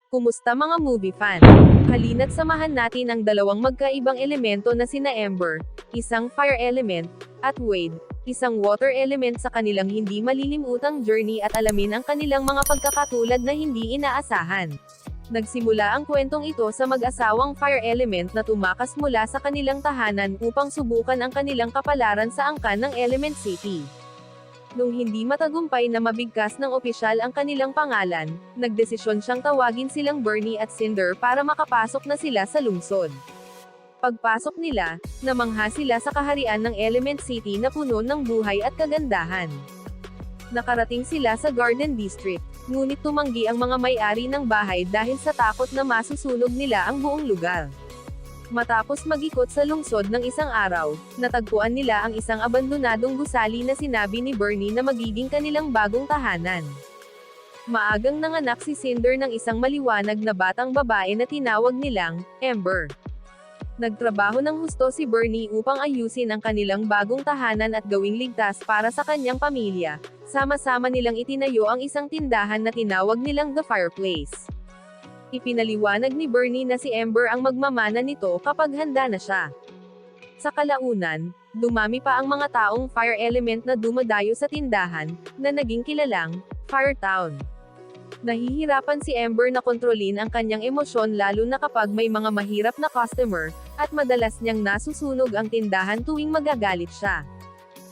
Kumusta mga movie fan? Halina't samahan natin ang dalawang magkaibang elemento na sina Ember, isang fire element, at Wade, isang water element sa kanilang hindi malilimutang journey at alamin ang kanilang mga pagkakatulad na hindi inaasahan. Nagsimula ang kwentong ito sa mag-asawang fire element na tumakas mula sa kanilang tahanan upang subukan ang kanilang kapalaran sa angkan ng Element City. Nung hindi matagumpay na mabigkas ng opisyal ang kanilang pangalan, nagdesisyon siyang tawagin silang Bernie at Cinder para makapasok na sila sa lungsod. Pagpasok nila, namangha sila sa kaharian ng Element City na puno ng buhay at kagandahan. Nakarating sila sa Garden District, ngunit tumanggi ang mga may-ari ng bahay dahil sa takot na masusunog nila ang buong lugar. Matapos mag-ikot sa lungsod ng isang araw, natagpuan nila ang isang abandonadong gusali na sinabi ni Bernie na magiging kanilang bagong tahanan. Maagang nanganak si Cinder ng isang maliwanag na batang babae na tinawag nilang Ember. Nagtrabaho ng husto si Bernie upang ayusin ang kanilang bagong tahanan at gawing ligtas para sa kanyang pamilya. Sama-sama nilang itinayo ang isang tindahan na tinawag nilang The Fireplace. Ipinaliwanag ni Bernie na si Ember ang magmamana nito kapag handa na siya. Sa kalaunan, dumami pa ang mga taong fire element na dumadayo sa tindahan, na naging kilalang Firetown. Nahihirapan si Ember na kontrolin ang kanyang emosyon lalo na kapag may mga mahirap na customer, at madalas niyang nasusunog ang tindahan tuwing magagalit siya.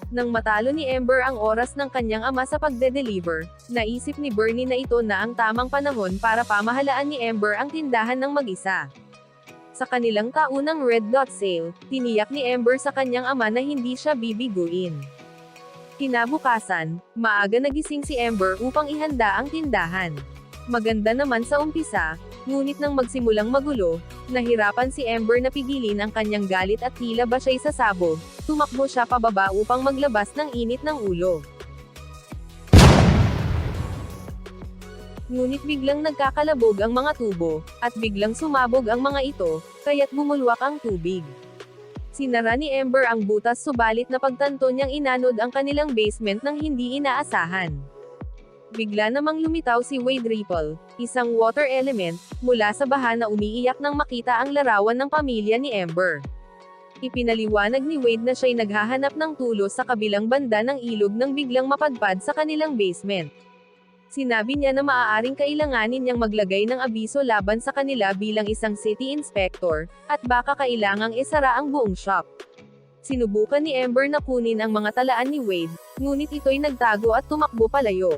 Nang matalo ni Ember ang oras ng kanyang ama sa pagde-deliver, naisip ni Bernie na ito na ang tamang panahon para pamahalaan ni Ember ang tindahan ng mag-isa. Sa kanilang taunang Red Dot Sale, tiniyak ni Ember sa kanyang ama na hindi siya bibiguin. Kinabukasan, maaga nagising si Ember upang ihanda ang tindahan. Maganda naman sa umpisa, ngunit nang magsimulang magulo, nahirapan si Ember na pigilin ang kanyang galit at tila ba siya'y sasabog. Tumakbo siya pababa upang maglabas ng init ng ulo. Ngunit biglang nagkakalabog ang mga tubo, at biglang sumabog ang mga ito, kaya't bumulwak ang tubig. Sinara ni Ember ang butas subalit napagtanto niyang inanod ang kanilang basement ng hindi inaasahan. Bigla namang lumitaw si Wade Ripple, isang water element, mula sa baha na umiiyak nang makita ang larawan ng pamilya ni Ember. Ipinaliwanag ni Wade na siya'y naghahanap ng tulos sa kabilang banda ng ilog nang biglang mapadpad sa kanilang basement. Sinabi niya na maaaring kailanganin niyang maglagay ng abiso laban sa kanila bilang isang city inspector, at baka kailangang isara ang buong shop. Sinubukan ni Ember na kunin ang mga talaan ni Wade, ngunit ito'y nagtago at tumakbo palayo.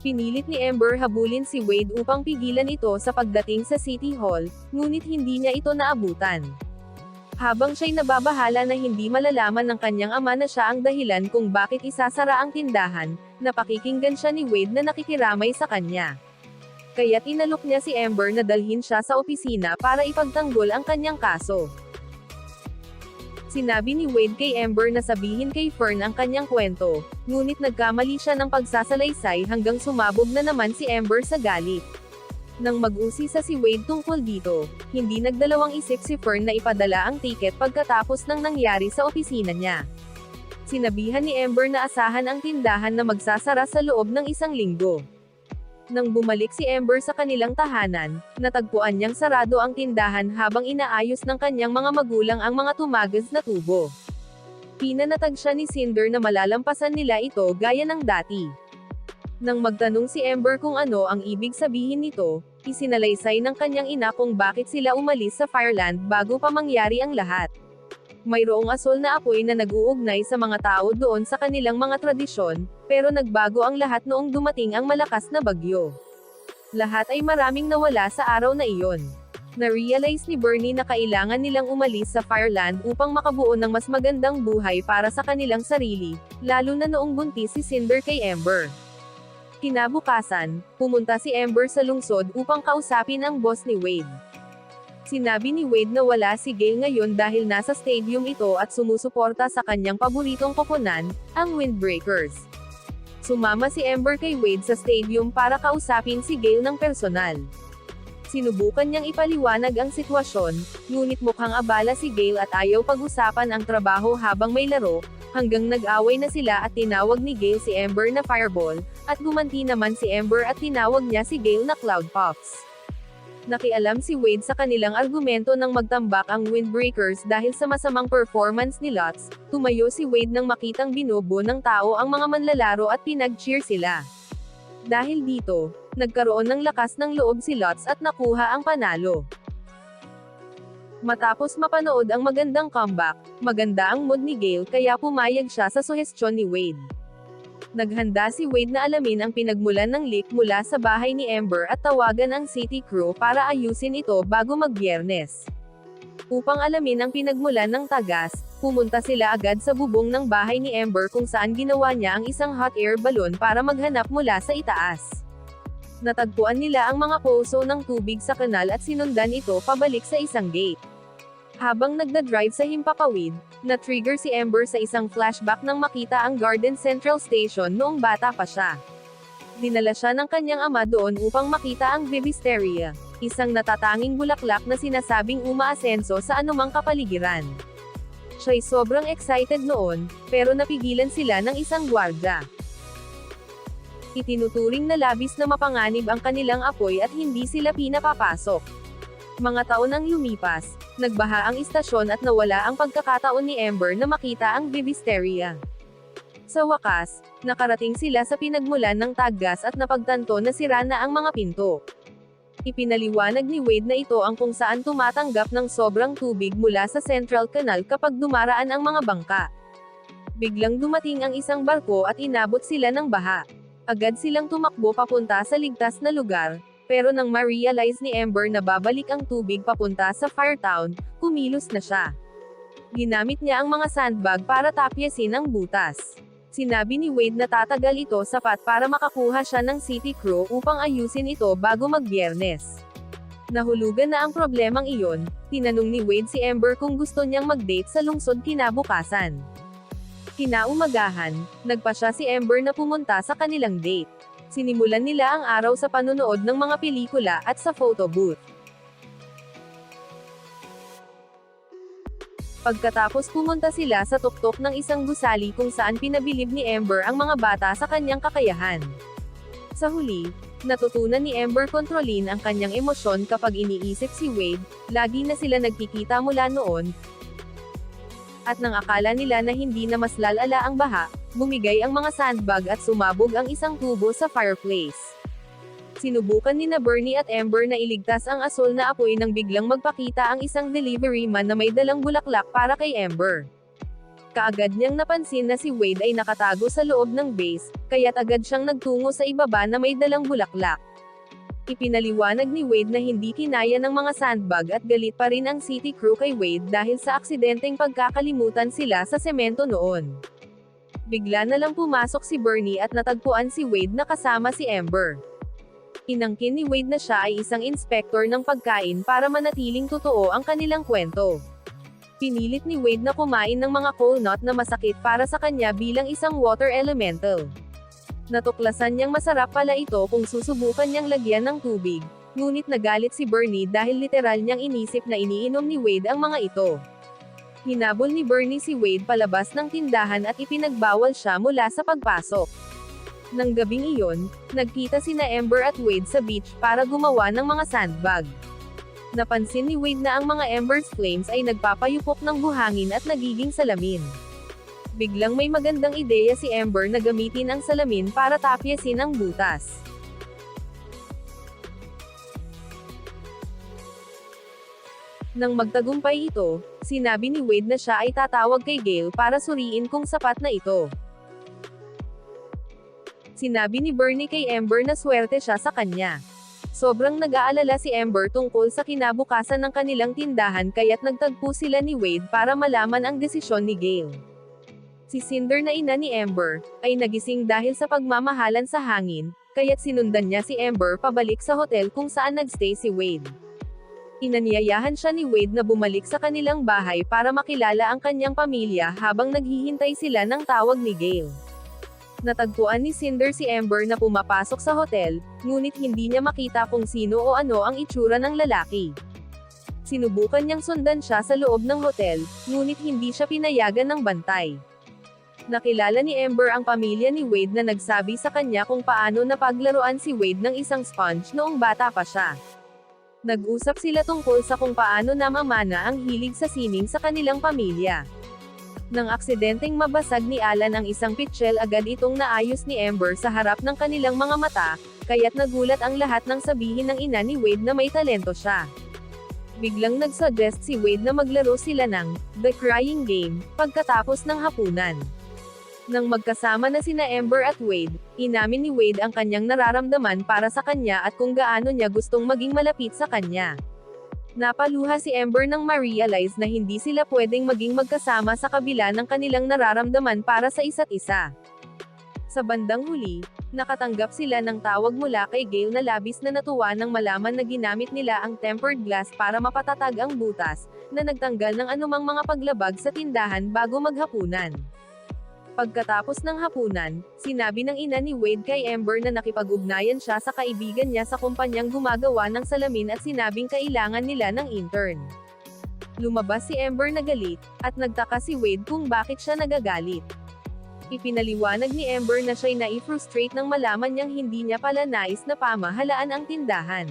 Pinilit ni Ember habulin si Wade upang pigilan ito sa pagdating sa City Hall, ngunit hindi niya ito naabutan. Habang siya'y nababahala na hindi malalaman ng kanyang ama na siya ang dahilan kung bakit isasara ang tindahan, napakikinggan siya ni Wade na nakikiramay sa kanya. Kaya't inalok niya si Ember na dalhin siya sa opisina para ipagtanggol ang kanyang kaso. Sinabi ni Wade kay Ember na sabihin kay Fern ang kanyang kwento, ngunit nagkamali siya ng pagsasalaysay hanggang sumabog na naman si Ember sa galit. Nang mag-usisa si Wade tungkol dito, hindi nagdalawang isip si Fern na ipadala ang tiket pagkatapos ng nangyari sa opisina niya. Sinabihan ni Ember na asahan ang tindahan na magsasara sa loob ng isang linggo. Nang bumalik si Ember sa kanilang tahanan, natagpuan niyang sarado ang tindahan habang inaayos ng kanyang mga magulang ang mga tumagas na tubo. Pinanatag siya ni Cinder na malalampasan nila ito gaya ng dati. Nang magtanong si Ember kung ano ang ibig sabihin nito, isinalaysay ng kanyang ina kung bakit sila umalis sa Fireland bago pa mangyari ang lahat. Mayroong asol na apoy na nag-uugnay sa mga tao doon sa kanilang mga tradisyon, pero nagbago ang lahat noong dumating ang malakas na bagyo. Lahat ay maraming nawala sa araw na iyon. Na-realize ni Bernie na kailangan nilang umalis sa Fireland upang makabuo ng mas magandang buhay para sa kanilang sarili, lalo na noong buntis si Cinder kay Ember. Kinabukasan, pumunta si Ember sa lungsod upang kausapin ang boss ni Wade. Sinabi ni Wade na wala si Gale ngayon dahil nasa stadium ito at sumusuporta sa kanyang paboritong koponan, ang Windbreakers. Sumama si Ember kay Wade sa stadium para kausapin si Gale ng personal. Sinubukan niyang ipaliwanag ang sitwasyon, ngunit mukhang abala si Gale at ayaw pag-usapan ang trabaho habang may laro, hanggang nag-away na sila at tinawag ni Gale si Ember na Fireball, at gumanti naman si Ember at tinawag niya si Gale na Cloud Puffs. Nakialam si Wade sa kanilang argumento nang magtambak ang Windbreakers dahil sa masamang performance ni Lutz. Tumayo si Wade nang makitang binubo ng tao ang mga manlalaro at pinag-cheer sila. Dahil dito, nagkaroon ng lakas ng loob si Lutz at nakuha ang panalo. Matapos mapanood ang magandang comeback, maganda ang mood ni Gale kaya pumayag siya sa suhestyon ni Wade. Naghanda si Wade na alamin ang pinagmulan ng leak mula sa bahay ni Amber at tawagan ang city crew para ayusin ito bago mag-Biyernes. Upang alamin ang pinagmulan ng tagas, pumunta sila agad sa bubong ng bahay ni Amber kung saan ginawa niya ang isang hot air balloon para maghanap mula sa itaas. Natagpuan nila ang mga poso ng tubig sa kanal at sinundan ito pabalik sa isang gate. Habang nagdadrive sa himpapawid, na-trigger si Amber sa isang flashback nang makita ang Garden Central Station noong bata pa siya. Dinala siya ng kanyang ama doon upang makita ang Vivisteria, isang natatanging bulaklak na sinasabing umaasenso sa anumang kapaligiran. Siya'y sobrang excited noon, pero napigilan sila ng isang gwardya. Itinuturing na labis na mapanganib ang kanilang apoy at hindi sila pinapapasok. Mga taon ang lumipas, nagbaha ang istasyon at nawala ang pagkakataon ni Amber na makita ang Vivisteria. Sa wakas, nakarating sila sa pinagmulan ng taggas at napagtanto na sira na ang mga pinto. Ipinaliwanag ni Wade na ito ang kung saan tumatanggap ng sobrang tubig mula sa Central Canal kapag dumaraan ang mga bangka. Biglang dumating ang isang barko at inabot sila ng baha. Agad silang tumakbo papunta sa ligtas na lugar. Pero nang ma-realize ni Amber na babalik ang tubig papunta sa Firetown, kumilos na siya. Ginamit niya ang mga sandbag para tapyasin ang butas. Sinabi ni Wade na tatagal ito sapat para makakuha siya ng city crew upang ayusin ito bago mag-Biyernes. Nahulugan na ang problemang iyon, tinanong ni Wade si Amber kung gusto niyang mag-date sa lungsod kinabukasan. Kinaumagahan, nagpasya si Amber na pumunta sa kanilang date. Sinimulan nila ang araw sa panunood ng mga pelikula at sa photo booth. Pagkatapos pumunta sila sa tuktok ng isang gusali kung saan pinabilib ni Amber ang mga bata sa kanyang kakayahan. Sa huli, natutunan ni Amber kontrolin ang kanyang emosyon kapag iniisip si Wade, lagi na sila nagkikita mula noon. At nang akala nila na hindi na mas lalala ang baha, bumigay ang mga sandbag at sumabog ang isang tubo sa fireplace. Sinubukan ni na Bernie at Amber na iligtas ang asol na apoy nang biglang magpakita ang isang delivery man na may dalang bulaklak para kay Amber. Kaagad niyang napansin na si Wade ay nakatago sa loob ng base, kaya't agad siyang nagtungo sa ibaba na may dalang bulaklak. Ipinaliwanag ni Wade na hindi kinaya ng mga sandbag at galit pa rin ang city crew kay Wade dahil sa aksidenteng pagkakalimutan sila sa semento noon. Bigla na lang pumasok si Bernie at natagpuan si Wade na kasama si Amber. Inangkin ni Wade na siya ay isang inspektor ng pagkain para manatiling totoo ang kanilang kwento. Pinilit ni Wade na kumain ng mga coconut na masakit para sa kanya bilang isang water elemental. Natuklasan niyang masarap pala ito kung susubukan niyang lagyan ng tubig, ngunit nagalit si Bernie dahil literal niyang inisip na iniinom ni Wade ang mga ito. Hinabol ni Bernie si Wade palabas ng tindahan at ipinagbawal siya mula sa pagpasok. Nang gabing iyon, nagkita sina Amber at Wade sa beach para gumawa ng mga sandbag. Napansin ni Wade na ang mga Amber's flames ay nagpapayupok ng buhangin at nagiging salamin. Biglang may magandang ideya si Amber na gamitin ang salamin para tapyasin ang butas. Nang magtagumpay ito, sinabi ni Wade na siya ay tatawag kay Gale para suriin kung sapat na ito. Sinabi ni Bernie kay Amber na swerte siya sa kanya. Sobrang nag-aalala si Amber tungkol sa kinabukasan ng kanilang tindahan kaya't nagtagpo sila ni Wade para malaman ang desisyon ni Gale. Si Cinder na ina ni Amber, ay nagising dahil sa pagmamahalan sa hangin, kaya't sinundan niya si Amber pabalik sa hotel kung saan nagstay si Wade. Inanyayahan siya ni Wade na bumalik sa kanilang bahay para makilala ang kanyang pamilya habang naghihintay sila ng tawag ni Gale. Natagpuan ni Cinder si Amber na pumapasok sa hotel, ngunit hindi niya makita kung sino o ano ang itsura ng lalaki. Sinubukan niyang sundan siya sa loob ng hotel, ngunit hindi siya pinayagan ng bantay. Nakilala ni Amber ang pamilya ni Wade na nagsabi sa kanya kung paano napaglaruan si Wade ng isang sponge noong bata pa siya. Nag-usap sila tungkol sa kung paano namamana ang hilig sa sining sa kanilang pamilya. Nang aksidenteng mabasag ni Alan ang isang pitchel, agad itong naayos ni Amber sa harap ng kanilang mga mata, kaya't nagulat ang lahat nang sabihin ng ina ni Wade na may talento siya. Biglang nag-suggest si Wade na maglaro sila ng The Crying Game pagkatapos ng hapunan. Nang magkasama na sina Amber at Wade, inamin ni Wade ang kanyang nararamdaman para sa kanya at kung gaano niya gustong maging malapit sa kanya. Napaluha si Amber nang ma-realize na hindi sila pwedeng maging magkasama sa kabila ng kanilang nararamdaman para sa isa't isa. Sa bandang huli, nakatanggap sila ng tawag mula kay Gale na labis na natuwa nang malaman na ginamit nila ang tempered glass para mapatatag ang butas, na nagtanggal ng anumang mga paglabag sa tindahan bago maghapunan. Pagkatapos ng hapunan, sinabi ng ina ni Wade kay Amber na nakipag-ugnayan siya sa kaibigan niya sa kumpanyang gumagawa ng salamin at sinabing kailangan nila ng intern. Lumabas si Amber na galit, at nagtaka si Wade kung bakit siya nagagalit. Ipinaliwanag ni Amber na siya'y nai-frustrate nang malaman niyang hindi niya pala nais na pamahalaan ang tindahan.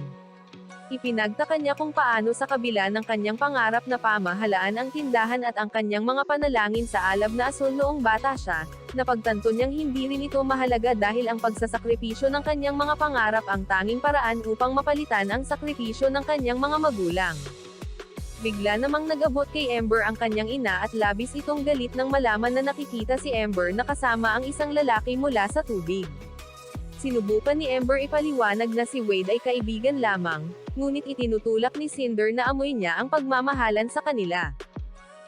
Ipinagtaka niya kung paano sa kabila ng kanyang pangarap na pamahalaan ang tindahan at ang kanyang mga panalangin sa alab na asul noong bata siya, napagtanto niyang hindi rin ito mahalaga dahil ang pagsasakripisyo ng kanyang mga pangarap ang tanging paraan upang mapalitan ang sakripisyo ng kanyang mga magulang. Bigla namang nag-abot kay Amber ang kanyang ina at labis itong galit nang malaman na nakikita si Amber na kasama ang isang lalaki mula sa tubig. Sinubukan ni Amber ipaliwanag na si Wade ay kaibigan lamang, ngunit itinutulak ni Cinder na amoy niya ang pagmamahalan sa kanila.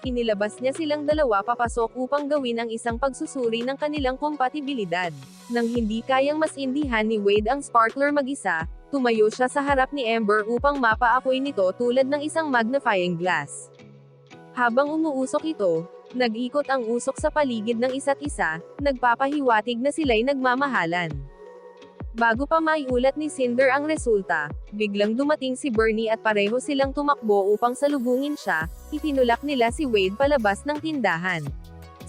Inilabas niya silang dalawa papasok upang gawin ang isang pagsusuri ng kanilang kompatibilidad. Nang hindi kayang masindihan ni Wade ang sparkler mag-isa, tumayo siya sa harap ni Amber upang mapaapoy nito tulad ng isang magnifying glass. Habang umuusok ito, nag-ikot ang usok sa paligid ng isa't isa, nagpapahiwatig na sila'y nagmamahalan. Bago pa maiulat ni Cinder ang resulta, biglang dumating si Bernie at pareho silang tumakbo upang salubungin siya, itinulak nila si Wade palabas ng tindahan.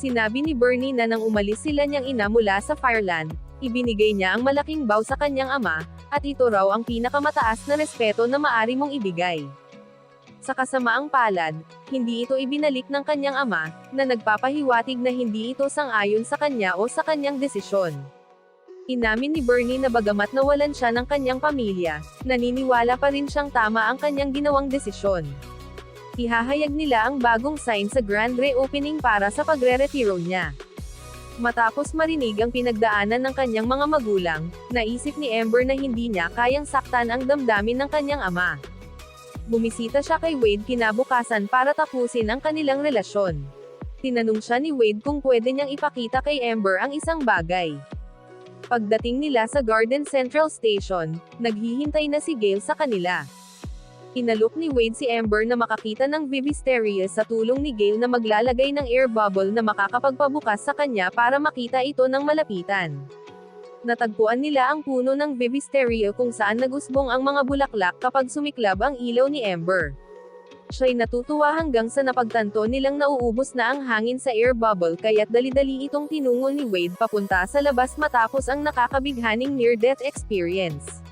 Sinabi ni Bernie na nang umalis sila niyang ina mula sa Fireland, ibinigay niya ang malaking bow sa kanyang ama, at ito raw ang pinakamataas na respeto na maari mong ibigay. Sa kasamaang palad, hindi ito ibinalik ng kanyang ama, na nagpapahiwatig na hindi ito sang-ayon sa kanya o sa kanyang desisyon. Inamin ni Bernie na bagamat nawalan siya ng kanyang pamilya, naniniwala pa rin siyang tama ang kanyang ginawang desisyon. Ihahayag nila ang bagong sign sa grand reopening para sa pagre-retiro niya. Matapos marinig ang pinagdaanan ng kanyang mga magulang, naisip ni Amber na hindi niya kayang saktan ang damdamin ng kanyang ama. Bumisita siya kay Wade kinabukasan para tapusin ang kanilang relasyon. Tinanong siya ni Wade kung pwede niyang ipakita kay Amber ang isang bagay. Pagdating nila sa Garden Central Station, naghihintay na si Gale sa kanila. Inalok ni Wade si Amber na makakita ng Vivisteria sa tulong ni Gale na maglalagay ng air bubble na makakapagpabukas sa kanya para makita ito ng malapitan. Natagpuan nila ang puno ng Vivisteria kung saan nagusbong ang mga bulaklak kapag sumiklab ang ilaw ni Amber. Siya'y natutuwa hanggang sa napagtanto nilang nauubos na ang hangin sa air bubble kaya't dali-dali itong tinungo ni Wade papunta sa labas matapos ang nakakabighaning near-death experience.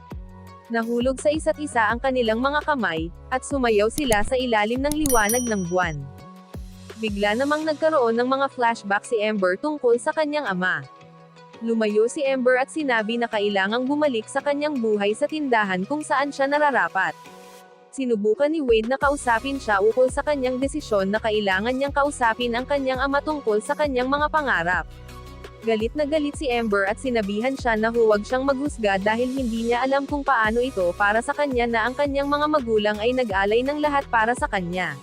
Nahulog sa isa't isa ang kanilang mga kamay, at sumayaw sila sa ilalim ng liwanag ng buwan. Bigla namang nagkaroon ng mga flashback si Amber tungkol sa kanyang ama. Lumayo si Amber at sinabi na kailangang bumalik sa kanyang buhay sa tindahan kung saan siya nararapat. Sinubukan ni Wade na kausapin siya ukol sa kanyang desisyon na kailangan niyang kausapin ang kanyang ama tungkol sa kanyang mga pangarap. Galit na galit si Amber at sinabihan siya na huwag siyang maghusga dahil hindi niya alam kung paano ito para sa kanya na ang kanyang mga magulang ay nag-alay ng lahat para sa kanya.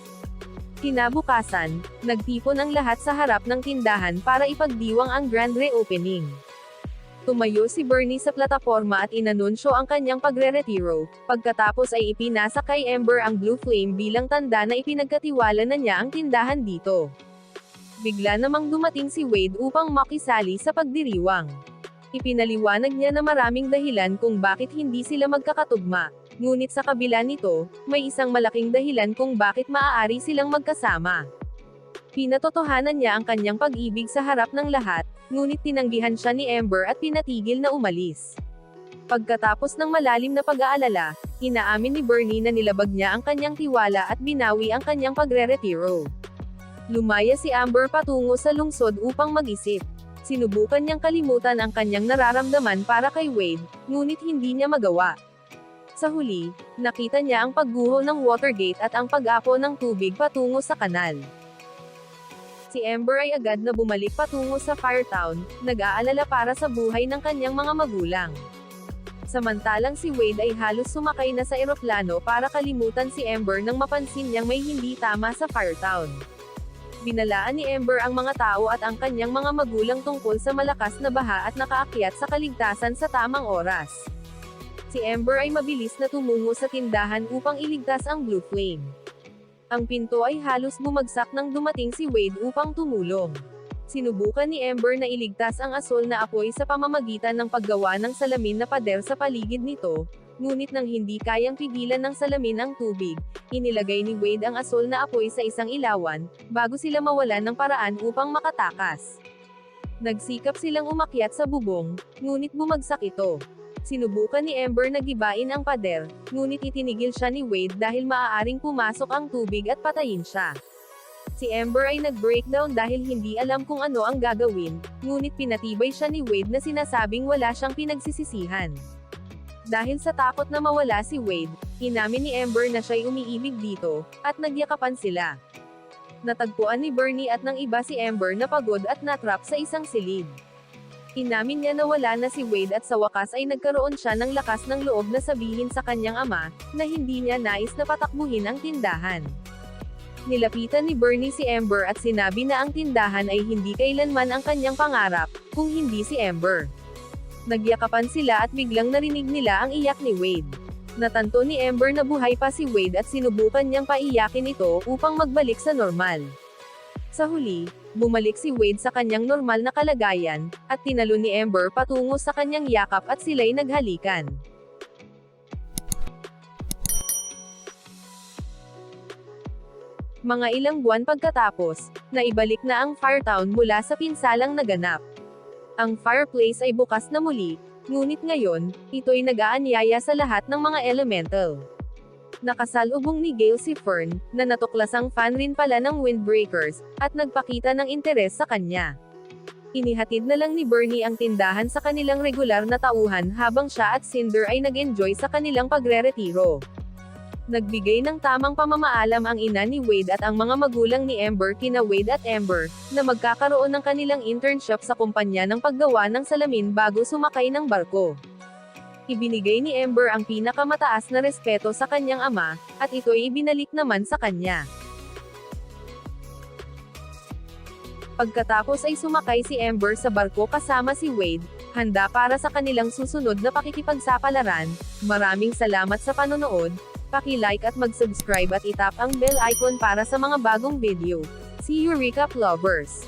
Kinabukasan, nagtipon ang lahat sa harap ng tindahan para ipagdiwang ang grand reopening. Tumayo si Bernie sa plataporma at inanunsyo ang kanyang pagre-retiro, pagkatapos ay ipinasa kay Amber ang Blue Flame bilang tanda na ipinagkatiwala na niya ang tindahan dito. Bigla namang dumating si Wade upang makisali sa pagdiriwang. Ipinaliwanag niya na maraming dahilan kung bakit hindi sila magkakatugma, ngunit sa kabila nito, may isang malaking dahilan kung bakit maaari silang magkasama. Pinatotohanan niya ang kanyang pag-ibig sa harap ng lahat, ngunit tinanggihan siya ni Amber at pinatigil na umalis. Pagkatapos ng malalim na pag-aalala, Inaamin ni Bernie na nilabag niya ang kanyang tiwala at binawi ang kanyang pagre-retiro. Lumaya si Amber patungo sa lungsod upang mag-isip. Sinubukan niyang kalimutan ang kanyang nararamdaman para kay Wade, ngunit hindi niya magawa. Sa huli, nakita niya ang pagguho ng Watergate at ang pag-apo ng tubig patungo sa kanal. Si Amber ay agad na bumalik patungo sa Firetown, nag-aalala para sa buhay ng kanyang mga magulang. Samantalang si Wade ay halos sumakay na sa eroplano para kalimutan si Amber nang mapansin niyang may hindi tama sa Firetown. Binalaan ni Amber ang mga tao at ang kanyang mga magulang tungkol sa malakas na baha at nakaakyat sa kaligtasan sa tamang oras. Si Amber ay mabilis na tumungo sa tindahan upang iligtas ang Blue Flame. Ang pinto ay halos bumagsak nang dumating si Wade upang tumulong. Sinubukan ni Amber na iligtas ang asul na apoy sa pamamagitan ng paggawa ng salamin na pader sa paligid nito, ngunit nang hindi kayang pigilan ng salamin ang tubig, inilagay ni Wade ang asul na apoy sa isang ilawan, bago sila mawalan ng paraan upang makatakas. Nagsikap silang umakyat sa bubong, ngunit bumagsak ito. Sinubukan ni Amber na gibain ang pader, ngunit itinigil siya ni Wade dahil maaaring pumasok ang tubig at patayin siya. Si Amber ay nag-breakdown dahil hindi alam kung ano ang gagawin, ngunit pinatibay siya ni Wade na sinasabing wala siyang pinagsisisihan. Dahil sa takot na mawala si Wade, inamin ni Amber na siya'y umiibig dito, at nagyakapan sila. Natagpuan ni Bernie at ng iba si Amber na pagod at natrap sa isang silid. Inamin niya na wala na si Wade at sa wakas ay nagkaroon siya ng lakas ng loob na sabihin sa kanyang ama, na hindi niya nais na patakbuhin ang tindahan. Nilapitan ni Bernie si Amber at sinabi na ang tindahan ay hindi kailanman ang kanyang pangarap, kung hindi si Amber. Nagyakapan sila at biglang narinig nila ang iyak ni Wade. Natanto ni Amber na buhay pa si Wade at sinubukan niyang paiyakin ito upang magbalik sa normal. Sa huli, bumalik si Wade sa kanyang normal na kalagayan, at tinalo ni Amber patungo sa kanyang yakap at sila'y naghalikan. Mga ilang buwan pagkatapos, naibalik na ang Firetown mula sa pinsalang naganap. Ang fireplace ay bukas na muli, ngunit ngayon, ito'y nag-aanyaya sa lahat ng mga elemental. Nakasalubong ni Gale si Fern, na natuklasang fan rin pala ng Windbreakers, at nagpakita ng interes sa kanya. Inihatid na lang ni Bernie ang tindahan sa kanilang regular na tauhan habang siya at Cinder ay nag-enjoy sa kanilang pagre-retiro. Nagbigay ng tamang pamamaalam ang ina ni Wade at ang mga magulang ni Amber kina Wade at Amber, na magkakaroon ng kanilang internship sa kumpanya ng paggawa ng salamin bago sumakay ng barko. Ibinigay ni Amber ang pinakamataas na respeto sa kanyang ama, at ito'y ibinalik naman sa kanya. Pagkatapos ay sumakay si Amber sa barko kasama si Wade, handa para sa kanilang susunod na pakikipagsapalaran. Maraming salamat sa panonood. Paki-like at mag-subscribe at itap ang bell icon para sa mga bagong video. See you recap lovers!